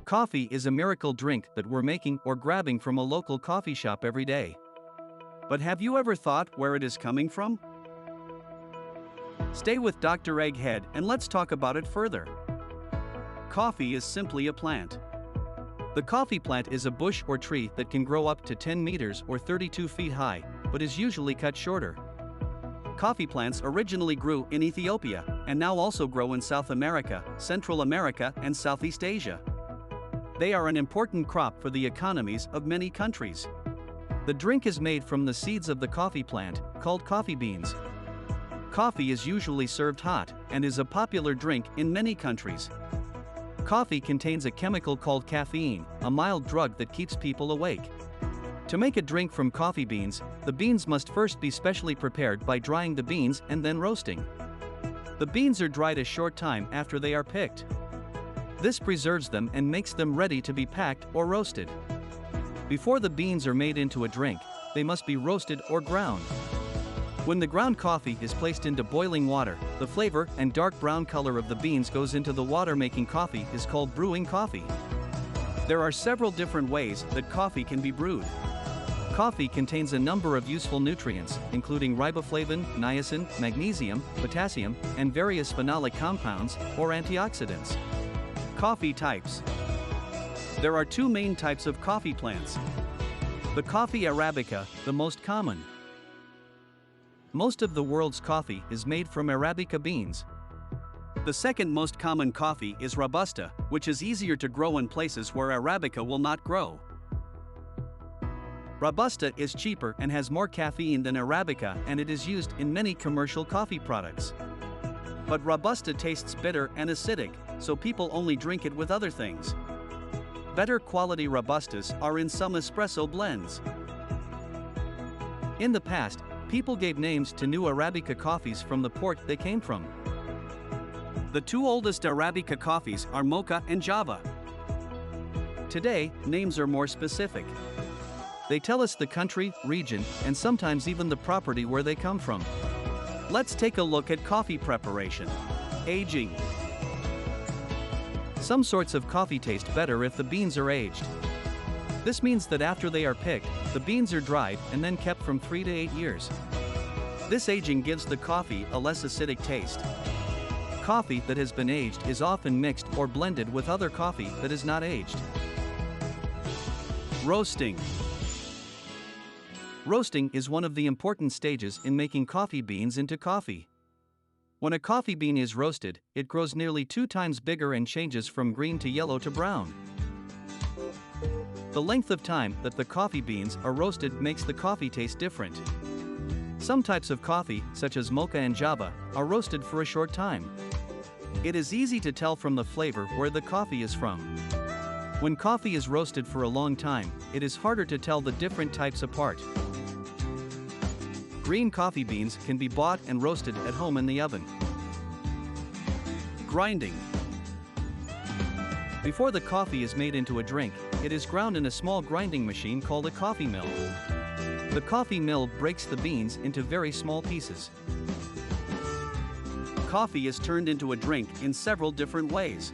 Coffee is a miracle drink that we're making or grabbing from a local coffee shop every day. But have you ever thought where it is coming from? Stay with Dr. Egghead and let's talk about it further. Coffee is simply a plant. The coffee plant is a bush or tree that can grow up to 10 meters or 32 feet high, but is usually cut shorter. Coffee plants originally grew in Ethiopia, and now also grow in South America, Central America, and Southeast Asia. They are an important crop for the economies of many countries. The drink is made from the seeds of the coffee plant, called coffee beans. Coffee is usually served hot, and is a popular drink in many countries. Coffee contains a chemical called caffeine, a mild drug that keeps people awake. To make a drink from coffee beans, the beans must first be specially prepared by drying the beans and then roasting. The beans are dried a short time after they are picked. This preserves them and makes them ready to be packed or roasted. Before the beans are made into a drink, they must be roasted or ground. When the ground coffee is placed into boiling water, the flavor and dark brown color of the beans goes into the water, making coffee is called brewing coffee. There are several different ways that coffee can be brewed. Coffee contains a number of useful nutrients, including riboflavin, niacin, magnesium, potassium, and various phenolic compounds, or antioxidants. Coffee types. There are two main types of coffee plants. The coffee arabica, the most common. Most of the world's coffee is made from arabica beans. The second most common coffee is robusta, which is easier to grow in places where arabica will not grow. Robusta is cheaper and has more caffeine than arabica, and it is used in many commercial coffee products. But robusta tastes bitter and acidic, so people only drink it with other things. Better quality robustas are in some espresso blends. In the past, people gave names to new arabica coffees from the port they came from. The two oldest arabica coffees are Mocha and Java. Today, names are more specific. They tell us the country, region, and sometimes even the property where they come from. Let's take a look at coffee preparation. Aging. Some sorts of coffee taste better if the beans are aged. This means that after they are picked, the beans are dried and then kept from 3 to 8 years. This aging gives the coffee a less acidic taste. Coffee that has been aged is often mixed or blended with other coffee that is not aged. Roasting. Roasting is one of the important stages in making coffee beans into coffee. When a coffee bean is roasted, it grows nearly 2 times bigger and changes from green to yellow to brown. The length of time that the coffee beans are roasted makes the coffee taste different. Some types of coffee, such as Mocha and Java, are roasted for a short time. It is easy to tell from the flavor where the coffee is from. When coffee is roasted for a long time, it is harder to tell the different types apart. Green coffee beans can be bought and roasted at home in the oven. Grinding. Before the coffee is made into a drink, it is ground in a small grinding machine called a coffee mill. The coffee mill breaks the beans into very small pieces. Coffee is turned into a drink in several different ways.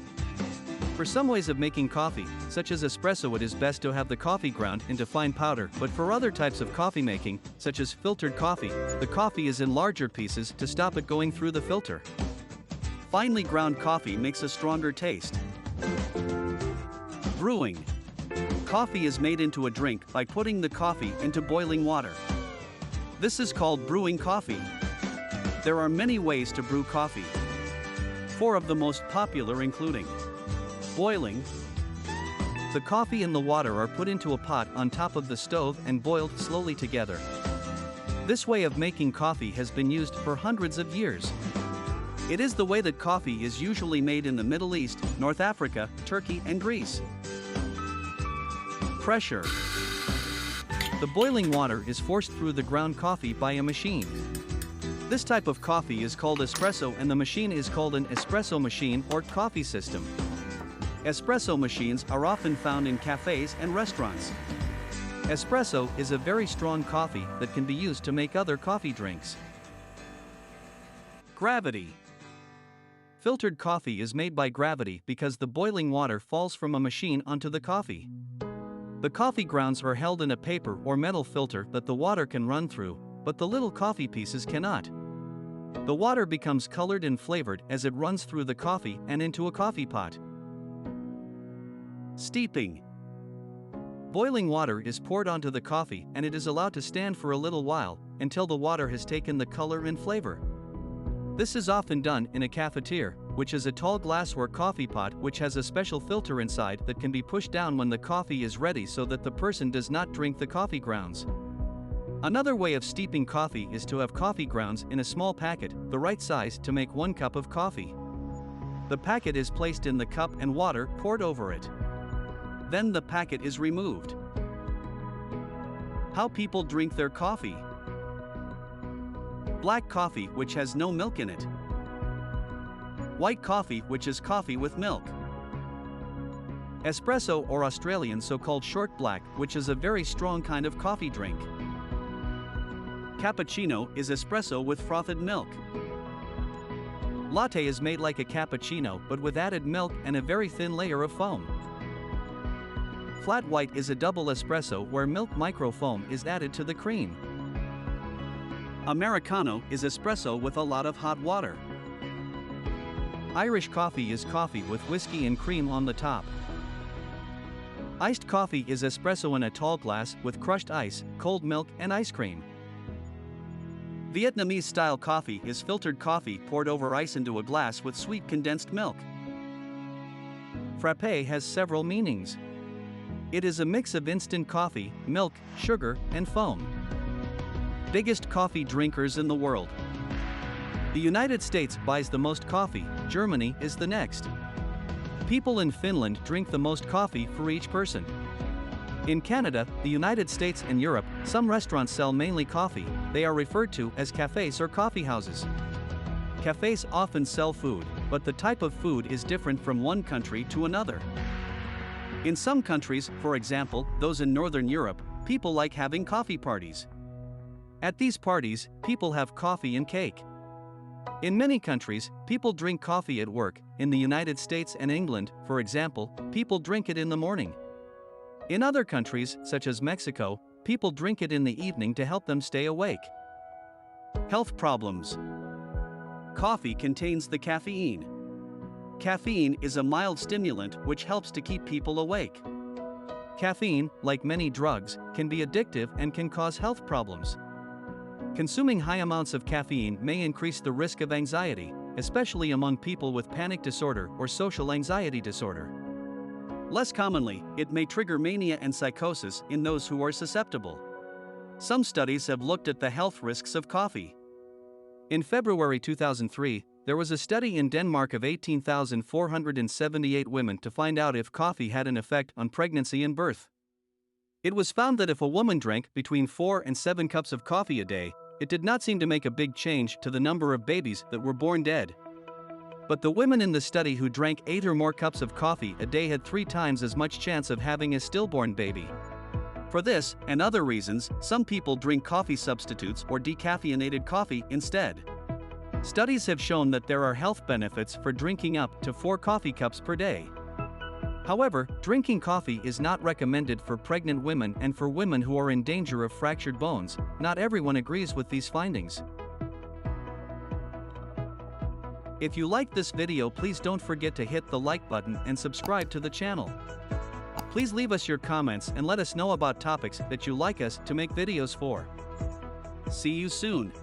For some ways of making coffee, such as espresso, it is best to have the coffee ground into fine powder, but for other types of coffee making, such as filtered coffee, the coffee is in larger pieces to stop it going through the filter. Finely ground coffee makes a stronger taste. Brewing. Coffee is made into a drink by putting the coffee into boiling water. This is called brewing coffee. There are many ways to brew coffee. 4 of the most popular including boiling. The coffee and the water are put into a pot on top of the stove and boiled slowly together. This way of making coffee has been used for hundreds of years. It is the way that coffee is usually made in the Middle East, North Africa, Turkey, and Greece. Pressure. The boiling water is forced through the ground coffee by a machine. This type of coffee is called espresso, and the machine is called an espresso machine or coffee system. Espresso machines are often found in cafes and restaurants. Espresso is a very strong coffee that can be used to make other coffee drinks. Gravity. Filtered coffee is made by gravity because the boiling water falls from a machine onto the coffee. The coffee grounds are held in a paper or metal filter that the water can run through, but the little coffee pieces cannot. The water becomes colored and flavored as it runs through the coffee and into a coffee pot. Steeping. Boiling water is poured onto the coffee and it is allowed to stand for a little while, until the water has taken the color and flavor. This is often done in a cafetiere, which is a tall glassware coffee pot which has a special filter inside that can be pushed down when the coffee is ready so that the person does not drink the coffee grounds. Another way of steeping coffee is to have coffee grounds in a small packet, the right size to make 1 cup of coffee. The packet is placed in the cup and water poured over it. Then the packet is removed. How people drink their coffee. Black coffee, which has no milk in it. White coffee, which is coffee with milk. Espresso, or Australian so-called short black, which is a very strong kind of coffee drink. Cappuccino is espresso with frothed milk. Latte is made like a cappuccino but with added milk and a very thin layer of foam. Flat white is a double espresso where milk microfoam is added to the cream. Americano is espresso with a lot of hot water. Irish coffee is coffee with whiskey and cream on the top. Iced coffee is espresso in a tall glass with crushed ice, cold milk, and ice cream. Vietnamese style coffee is filtered coffee poured over ice into a glass with sweet condensed milk. Frappe has several meanings. It is a mix of instant coffee, milk, sugar, and foam. Biggest coffee drinkers in the world. The United States buys the most coffee, Germany is the next. People in Finland drink the most coffee for each person. In Canada, the United States and Europe, some restaurants sell mainly coffee. They are referred to as cafes or coffee houses. Cafes often sell food, but the type of food is different from one country to another. In some countries, for example, those in Northern Europe, people like having coffee parties. At these parties, people have coffee and cake. In many countries, people drink coffee at work. In the United States and England, for example, people drink it in the morning. In other countries, such as Mexico, people drink it in the evening to help them stay awake. Health problems. Coffee contains the caffeine. Caffeine is a mild stimulant which helps to keep people awake. Caffeine, like many drugs, can be addictive and can cause health problems. Consuming high amounts of caffeine may increase the risk of anxiety, especially among people with panic disorder or social anxiety disorder. Less commonly, it may trigger mania and psychosis in those who are susceptible. Some studies have looked at the health risks of coffee. In February 2003, there was a study in Denmark of 18,478 women to find out if coffee had an effect on pregnancy and birth. It was found that if a woman drank between 4 and 7 cups of coffee a day, it did not seem to make a big change to the number of babies that were born dead. But the women in the study who drank 8 or more cups of coffee a day had 3 times as much chance of having a stillborn baby. For this, and other reasons, some people drink coffee substitutes or decaffeinated coffee instead. Studies have shown that there are health benefits for drinking up to 4 coffee cups per day. However, drinking coffee is not recommended for pregnant women and for women who are in danger of fractured bones. Not everyone agrees with these findings. If you liked this video, please don't forget to hit the like button and subscribe to the channel. Please leave us your comments and let us know about topics that you like us to make videos for. See you soon.